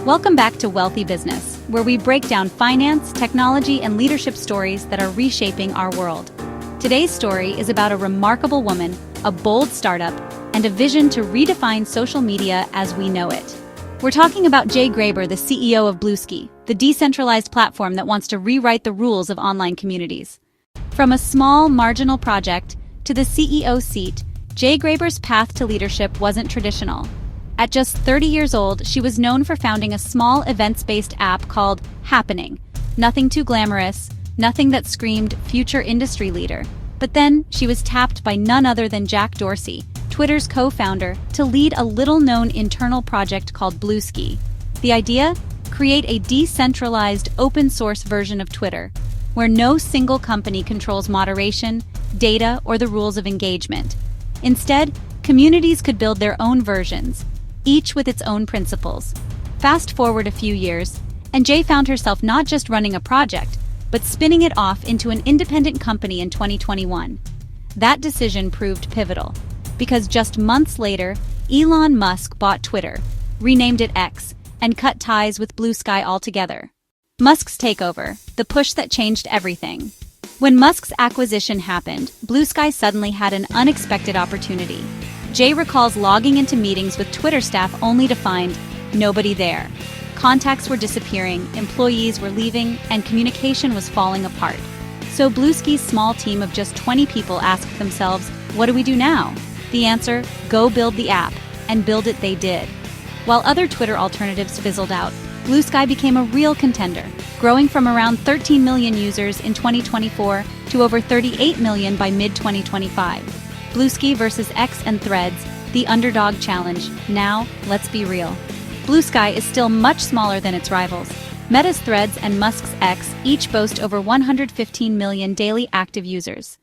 Welcome back to Wealthy Business, where we break down finance, technology, and leadership stories that are reshaping our world. Today's story is about a remarkable woman, a bold startup, and a vision to redefine social media as we know it. We're talking about Jay Graber, the CEO of Bluesky, the decentralized platform that wants to rewrite the rules of online communities. From a small, marginal project to the CEO seat, Jay Graber's path to leadership wasn't traditional. At just 30 years old, she was known for founding a small events-based app called Happening. Nothing too glamorous, nothing that screamed future industry leader. But then, she was tapped by none other than Jack Dorsey, Twitter's co-founder, to lead a little-known internal project called Bluesky. The idea? Create a decentralized, open-source version of Twitter, where no single company controls moderation, data, or the rules of engagement. Instead, communities could build their own versions, each with its own principles. Fast forward a few years, and Jay found herself not just running a project, but spinning it off into an independent company in 2021. That decision proved pivotal, because just months later, Elon Musk bought Twitter, renamed it X, and cut ties with Bluesky altogether. Musk's takeover, the push that changed everything. When Musk's acquisition happened, Bluesky suddenly had an unexpected opportunity. Jay recalls logging into meetings with Twitter staff only to find nobody there. Contacts were disappearing, employees were leaving, and communication was falling apart. So Bluesky's small team of just 20 people asked themselves, what do we do now? The answer, go build the app, and build it they did. While other Twitter alternatives fizzled out, Bluesky became a real contender, growing from around 13 million users in 2024 to over 38 million by mid-2025. Bluesky versus X and Threads, the underdog challenge. Now, let's be real. Bluesky is still much smaller than its rivals. Meta's Threads and Musk's X each boast over 115 million daily active users.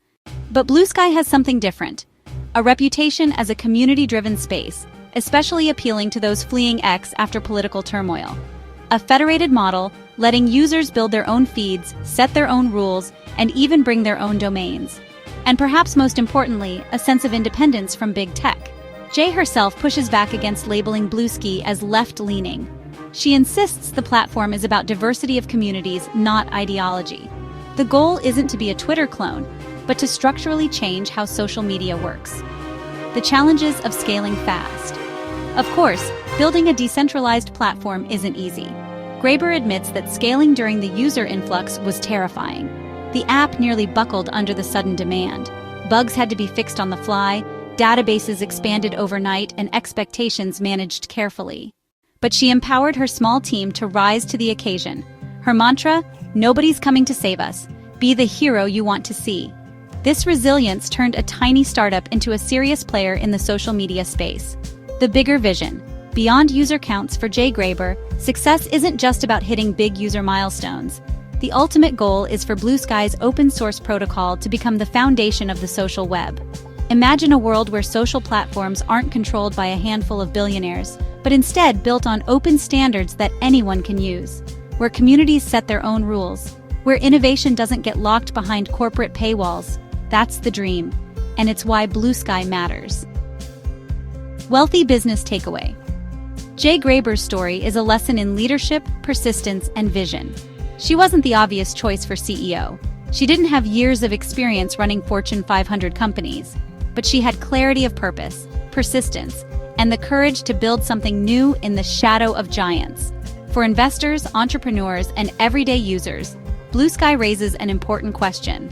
But Bluesky has something different. A reputation as a community-driven space, especially appealing to those fleeing X after political turmoil. A federated model, letting users build their own feeds, set their own rules, and even bring their own domains. And perhaps most importantly, a sense of independence from big tech. Jay herself pushes back against labeling Bluesky as left-leaning. She insists the platform is about diversity of communities, not ideology. The goal isn't to be a Twitter clone, but to structurally change how social media works. The challenges of scaling fast. Of course, building a decentralized platform isn't easy. Graber admits that scaling during the user influx was terrifying. The app nearly buckled under the sudden demand. Bugs had to be fixed on the fly, databases expanded overnight, and expectations managed carefully. But she empowered her small team to rise to the occasion. Her mantra, nobody's coming to save us. Be the hero you want to see. This resilience turned a tiny startup into a serious player in the social media space. The bigger vision. Beyond user counts for Jay Graber, success isn't just about hitting big user milestones. The ultimate goal is for Bluesky's open-source protocol to become the foundation of the social web. Imagine a world where social platforms aren't controlled by a handful of billionaires, but instead built on open standards that anyone can use, where communities set their own rules, where innovation doesn't get locked behind corporate paywalls. That's the dream, and it's why Bluesky matters. Wealthy business takeaway. Jay Graber's story is a lesson in leadership, persistence, and vision. She wasn't the obvious choice for CEO. She didn't have years of experience running Fortune 500 companies, but she had clarity of purpose, persistence, and the courage to build something new in the shadow of giants. For investors, entrepreneurs, and everyday users, Bluesky raises an important question.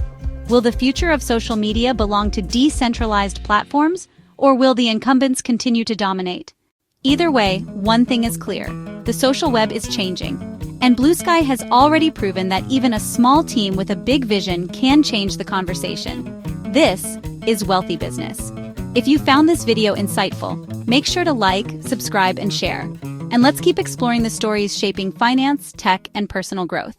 Will the future of social media belong to decentralized platforms, or will the incumbents continue to dominate? Either way, one thing is clear. The social web is changing. And Bluesky has already proven that even a small team with a big vision can change the conversation. This is Wealthy Business. If you found this video insightful, make sure to like, subscribe, and share. And let's keep exploring the stories shaping finance, tech, and personal growth.